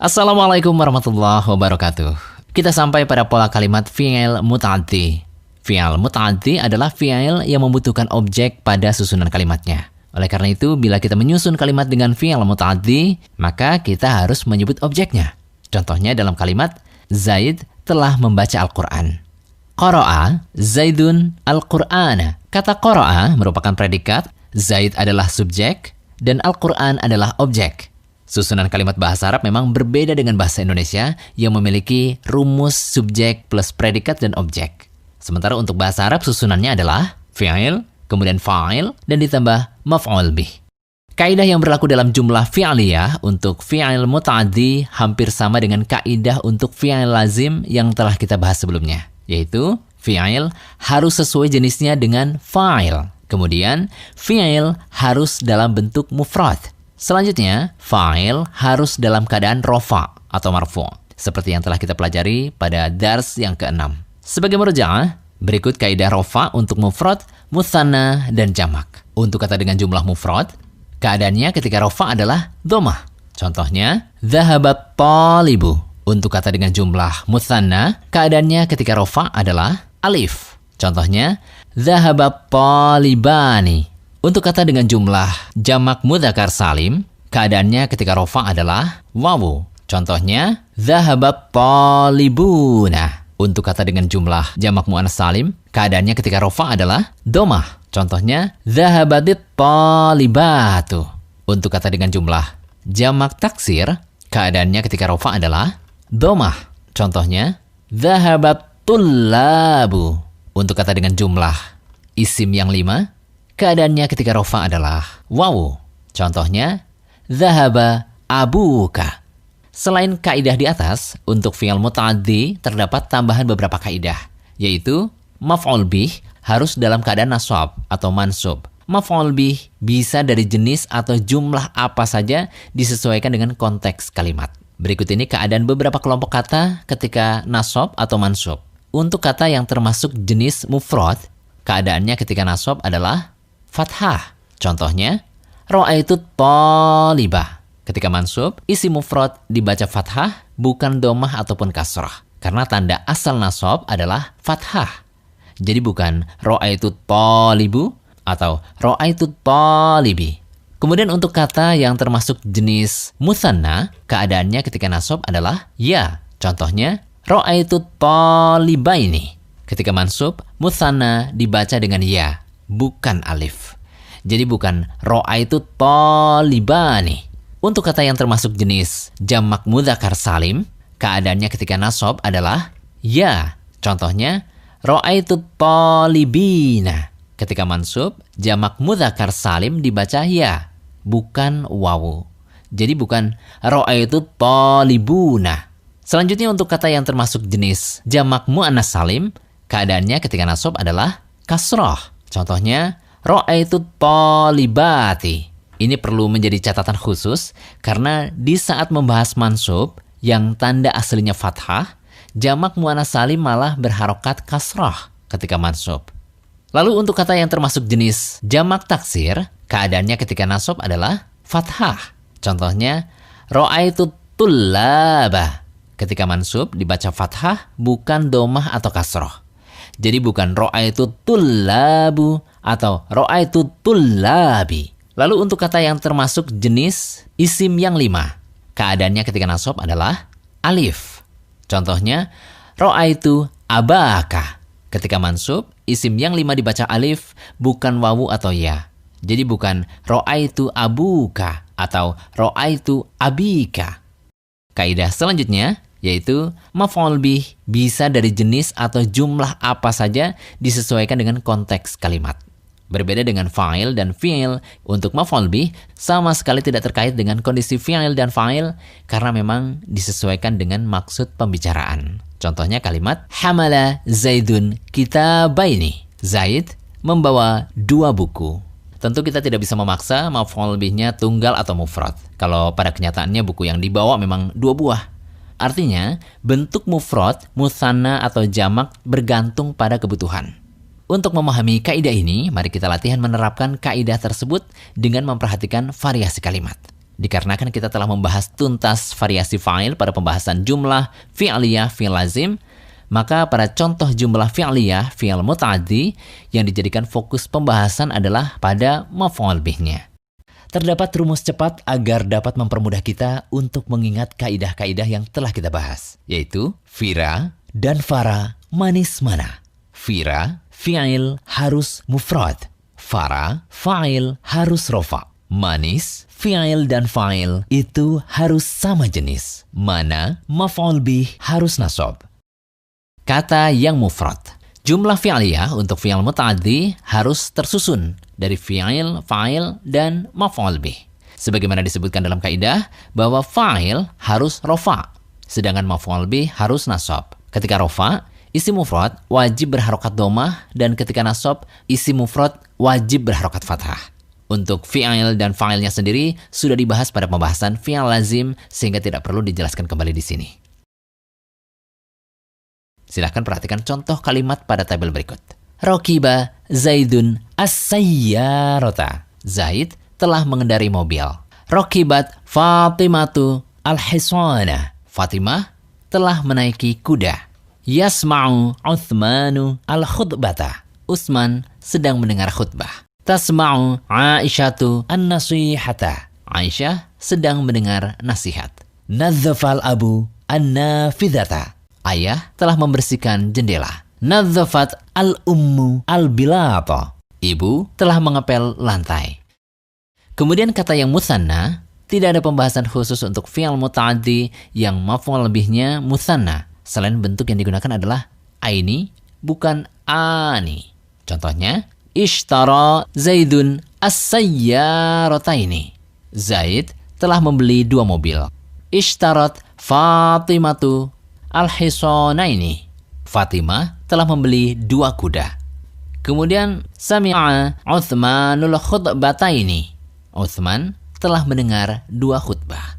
Assalamualaikum warahmatullahi wabarakatuh. Kita sampai pada pola kalimat fi'il muta'addi. Fi'il muta'addi adalah fi'il yang membutuhkan objek pada susunan kalimatnya. Oleh karena itu, bila kita menyusun kalimat dengan fi'il muta'addi, maka kita harus menyebut objeknya. Contohnya dalam kalimat, Zaid telah membaca Al-Quran. Qara'a Zaidun Al-Qur'ana. Kata qara'a merupakan predikat, Zaid adalah subjek, dan Al-Quran adalah objek. Susunan kalimat bahasa Arab memang berbeda dengan bahasa Indonesia yang memiliki rumus subjek plus predikat dan objek. Sementara untuk bahasa Arab susunannya adalah fi'il, kemudian fa'il, dan ditambah maf'ul bih. Kaidah yang berlaku dalam jumlah fi'liyah untuk fi'il muta'addi hampir sama dengan kaidah untuk fi'il lazim yang telah kita bahas sebelumnya, yaitu fi'il harus sesuai jenisnya dengan fa'il. Kemudian fi'il harus dalam bentuk mufrad. Selanjutnya, fa'il harus dalam keadaan rofa atau marfu', seperti yang telah kita pelajari pada dars yang ke-6. Sebagai murja'ah, berikut kaidah rofa untuk mufrad, mutsanna, dan jamak. Untuk kata dengan jumlah mufrad, keadaannya ketika rofa adalah dhammah. Contohnya, dhahabat talibu. Untuk kata dengan jumlah mutsanna, keadaannya ketika rofa adalah alif. Contohnya, dhahabat talibani. Untuk kata dengan jumlah jamak mudzakkar salim, keadaannya ketika rofa adalah wawu. Contohnya, dhahabat talibuna. Untuk kata dengan jumlah jamak muannas salim, keadaannya ketika rofa adalah dhammah. Contohnya, dhahabatit talibatu. Untuk kata dengan jumlah jamak taksir, keadaannya ketika rofa adalah dhammah. Contohnya, dhahabat tullabu. Untuk kata dengan jumlah isim yang 5, keadaannya ketika rofa adalah wawu. Contohnya, dhahaba abuka. Selain kaidah di atas, untuk fi'il muta'addi terdapat tambahan beberapa kaidah, yaitu maf'ul bih harus dalam keadaan nasab atau mansub. Maf'ul bih bisa dari jenis atau jumlah apa saja disesuaikan dengan konteks kalimat. Berikut ini keadaan beberapa kelompok kata ketika nasab atau mansub. Untuk kata yang termasuk jenis mufrad, keadaannya ketika nasab adalah fathah. Contohnya, ra'aitu talibah. Ketika mansub, isi mufrad dibaca fathah, bukan dhammah ataupun kasrah. Karena tanda asal nasab adalah fathah. Jadi bukan ra'aitu talibu atau ra'aitu talibi. Kemudian untuk kata yang termasuk jenis mutsanna, keadaannya ketika nasab adalah ya. Contohnya, ra'aitu talibaini. Ketika mansub, mutsanna dibaca dengan ya, bukan alif. Jadi bukan ra'aitu talibani. Untuk kata yang termasuk jenis jamak mudzakkar salim, keadaannya ketika nasab adalah ya. Contohnya, ra'aitu talibina. Ketika mansub, jamak mudzakkar salim dibaca ya, bukan wawu. Jadi bukan ra'aitu talibuna. Selanjutnya untuk kata yang termasuk jenis jamak muannas salim, keadaannya ketika nasab adalah kasrah. Contohnya, ra'aitu talibati. Ini perlu menjadi catatan khusus karena di saat membahas mansub yang tanda aslinya fathah, jamak muannas salim malah berharokat kasrah ketika mansub. Lalu untuk kata yang termasuk jenis jamak taksir, keadaannya ketika nasab adalah fathah. Contohnya, ra'aitu tullabah. Ketika mansub dibaca fathah, bukan dhammah atau kasrah. Jadi bukan ra'aitu tullabu atau ra'aitu tullabi. Lalu untuk kata yang termasuk jenis isim yang 5, keadaannya ketika nasab adalah alif. Contohnya, ra'aitu abaka. Ketika mansub, isim yang 5 dibaca alif, bukan wawu atau ya. Jadi bukan ra'aitu abuka atau ra'aitu abika. Kaidah selanjutnya yaitu maf'ul bih bisa dari jenis atau jumlah apa saja disesuaikan dengan konteks kalimat. Berbeda dengan fa'il dan fi'il, untuk maf'ul bih sama sekali tidak terkait dengan kondisi fi'il dan fa'il karena memang disesuaikan dengan maksud pembicaraan. Contohnya kalimat hamala Zaidun kitabaini. Zaid membawa 2 buku. Tentu kita tidak bisa memaksa maf'ul bihnya tunggal atau mufrad. Kalau pada kenyataannya buku yang dibawa memang 2 buah. Artinya, bentuk mufrad, mutsanna atau jamak bergantung pada kebutuhan. Untuk memahami kaidah ini, mari kita latihan menerapkan kaidah tersebut dengan memperhatikan variasi kalimat. Dikarenakan kita telah membahas tuntas variasi fa'il pada pembahasan jumlah fi'liyah, fi'il lazim, maka pada contoh jumlah fi'liyah, fi'il muta'addi, yang dijadikan fokus pembahasan adalah pada maf'ul bihnya. Terdapat rumus cepat agar dapat mempermudah kita untuk mengingat kaidah-kaidah yang telah kita bahas, yaitu fira dan fara manis mana. Fira, fi'il harus mufrad. Fara, fa'il harus rofa. Manis, fi'il dan fa'il itu harus sama jenis. Mana, maf'ul bih harus nasab. Kata yang mufrad. Jumlah fi'liyah untuk fi'il muta'addi harus tersusun dari fi'il, fa'il, dan maf'ul bih. Sebagaimana disebutkan dalam kaidah bahwa fa'il harus rofa, sedangkan maf'ul bih harus nasab. Ketika rofa, isim mufrad wajib berharokat domah, dan ketika nasab, isim mufrad wajib berharokat fathah. Untuk fi'il dan fa'ilnya sendiri sudah dibahas pada pembahasan fi'il lazim, sehingga tidak perlu dijelaskan kembali di sini. Silahkan perhatikan contoh kalimat pada tabel berikut. Rakiba Zaidun as-sayyarata. Zaid telah mengendarai mobil. Rakibat Fatimatu al-hisana. Fatimah telah menaiki kuda. Yasma'u Uthmanu al-khutbata. Utsman sedang mendengar khutbah. Tasma'u Aisyatu an-nasihata. Aisyah sedang mendengar nasihat. Nadzafal abu an-nafidhata. Ayah telah membersihkan jendela. Nadzafat al-ummu al-bilata. Ibu telah mengepel lantai. Kemudian kata yang musanna, tidak ada pembahasan khusus untuk fi'il muta'addi yang maf'ul bihnya musanna. Selain bentuk yang digunakan adalah aini, bukan ani. Contohnya, ishtara Zaidun as-sayyarataini. Zaid telah membeli 2 mobil. Ishtarat Fatimatu al-hisanaini. Fatimah telah membeli 2 kuda. Kemudian sami'a Uthmanul khutbataini. Uthman telah mendengar 2 khutbah.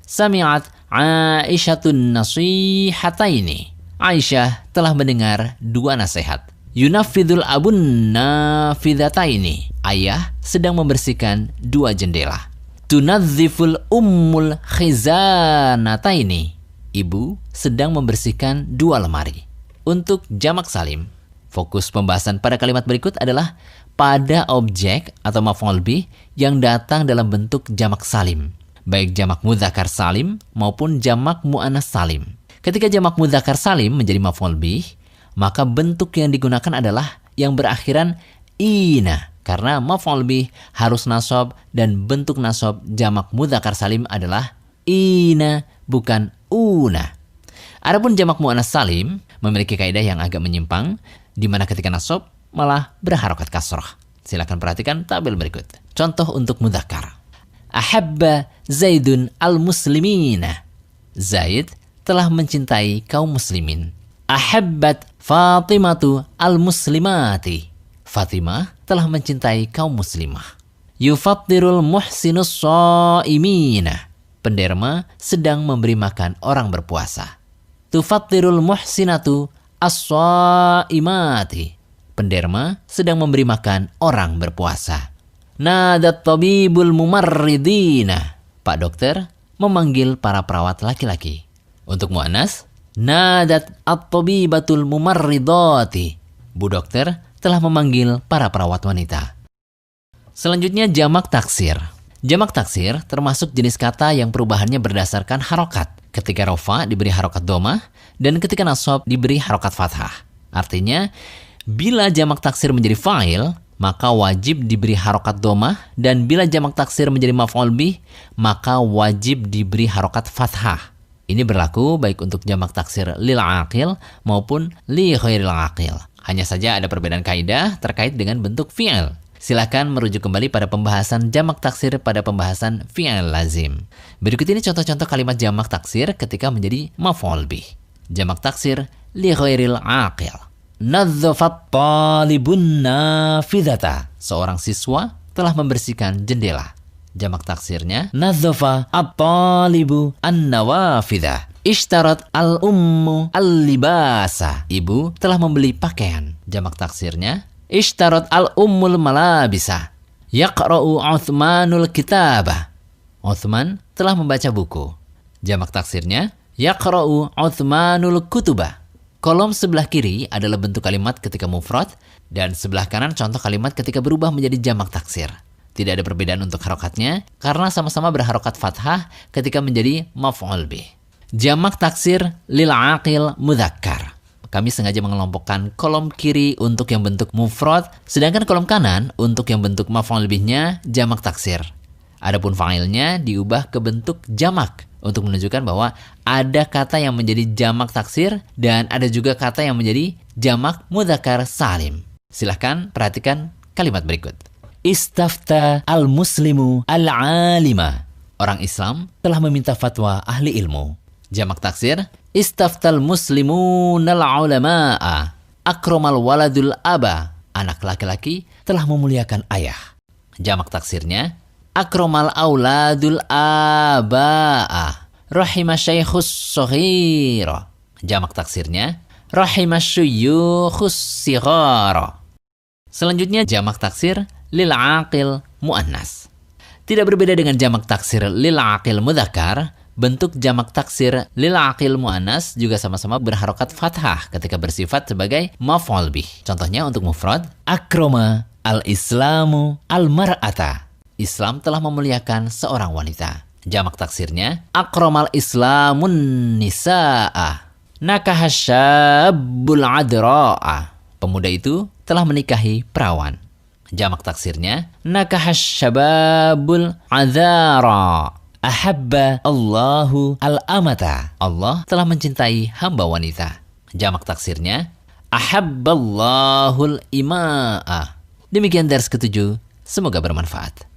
Sami'at Aisyatun nasihataini. Aisyah telah mendengar 2 nasihat. Yunafidul abun nafidhataini. Ayah sedang membersihkan 2 jendela. Tunadziful ummul khizanataini. Ibu sedang membersihkan 2 lemari. Untuk jamak salim, fokus pembahasan pada kalimat berikut adalah pada objek atau maf'ul bih yang datang dalam bentuk jamak salim, baik jamak mudzakkar salim maupun jamak muannas salim. Ketika jamak mudzakkar salim menjadi maf'ul bih, maka bentuk yang digunakan adalah yang berakhiran ina, karena maf'ul bih harus nasab dan bentuk nasab jamak mudzakkar salim adalah ina, bukan una. Adapun jamak muannas salim memiliki kaidah yang agak menyimpang, di mana ketika nasab malah berharokat kasrah. Silakan perhatikan tabel berikut. Contoh untuk mudzakkar. Ahabba Zaidun al-muslimina. Zaid telah mencintai kaum muslimin. Ahabbat Fatimatu al-muslimati. Fatimah telah mencintai kaum muslimah. Yufattirul muhsinus shaimina. Penderma sedang memberi makan orang berpuasa. Tufattirul muhsinatu as-shaimati. Penderma sedang memberi makan orang berpuasa. Nadat tabibul mumarridina. Pak dokter memanggil para perawat laki-laki. Untuk muannas, nadat at-tabibatul mumarridati. Bu dokter telah memanggil para perawat wanita. Selanjutnya jamak taksir. Jamak taksir termasuk jenis kata yang perubahannya berdasarkan harokat. Ketika rofa diberi harokat domah dan ketika nasab diberi harokat fathah. Artinya, bila jamak taksir menjadi fa'il, maka wajib diberi harokat domah, dan bila jamak taksir menjadi maf'ul bih, maka wajib diberi harokat fathah. Ini berlaku baik untuk jamak taksir lil aqil maupun li ghairil aqil. Hanya saja ada perbedaan kaidah terkait dengan bentuk fi'il. Silakan merujuk kembali pada pembahasan jamak taksir pada pembahasan fi'il lazim. Berikut ini contoh-contoh kalimat jamak taksir ketika menjadi maf'ul bih. Jamak taksir li ghairil aqil. Nadzafat talibun nafidhata. Seorang siswa telah membersihkan jendela. Jamak taksirnya nadzafa at-talibu an-nawafidha. Ishtarat al-ummu al-libasa. Ibu telah membeli pakaian. Jamak taksirnya ishtarat al-ummul malabisa. Yaqra'u Uthmanul kitabah. Uthman telah membaca buku. Jamak taksirnya, yaqra'u Uthmanul kutuba. Kolom sebelah kiri adalah bentuk kalimat ketika mufrad, dan sebelah kanan contoh kalimat ketika berubah menjadi jamak taksir. Tidak ada perbedaan untuk harokatnya, karena sama-sama berharokat fathah ketika menjadi maf'ul bih. Jamak taksir lil aqil mudzakkar. Kami sengaja mengelompokkan kolom kiri untuk yang bentuk mufrad, sedangkan kolom kanan untuk yang bentuk maf'ul bihnya jamak taksir. Adapun fa'ilnya diubah ke bentuk jamak untuk menunjukkan bahwa ada kata yang menjadi jamak taksir dan ada juga kata yang menjadi jamak mudzakkar salim. Silahkan perhatikan kalimat berikut. Istafta al-muslimu al-alima. Orang Islam telah meminta fatwa ahli ilmu. Jamak taksir, istaftal muslimun al-ulama'a. Akramal waladul aba. Anak laki-laki telah memuliakan ayah. Jamak taksirnya, akramal auladul aba'a. Rahima syaikhus soghira. Jamak taksirnya, rahima syuyukhus sighara. Selanjutnya jamak taksir lil aqil muannas. Tidak berbeda dengan jamak taksir lil aqil mudzakkar, bentuk jamak taksir lil aqil muannas juga sama-sama berharokat fathah ketika bersifat sebagai maf'ul bih. Contohnya untuk mufrad, akrama al-islamu al-mar'ata. Islam telah memuliakan seorang wanita. Jamak taksirnya, akramal islamun nisa'a. Nakahasyabul adra'a. Pemuda itu telah menikahi perawan. Jamak taksirnya, nakahasyababul adhara. Ahabba Allahu al-amata. Allah telah mencintai hamba wanita. Jamak taksirnya, ahabballahul ima'a. Demikian dars ke-7. Semoga bermanfaat.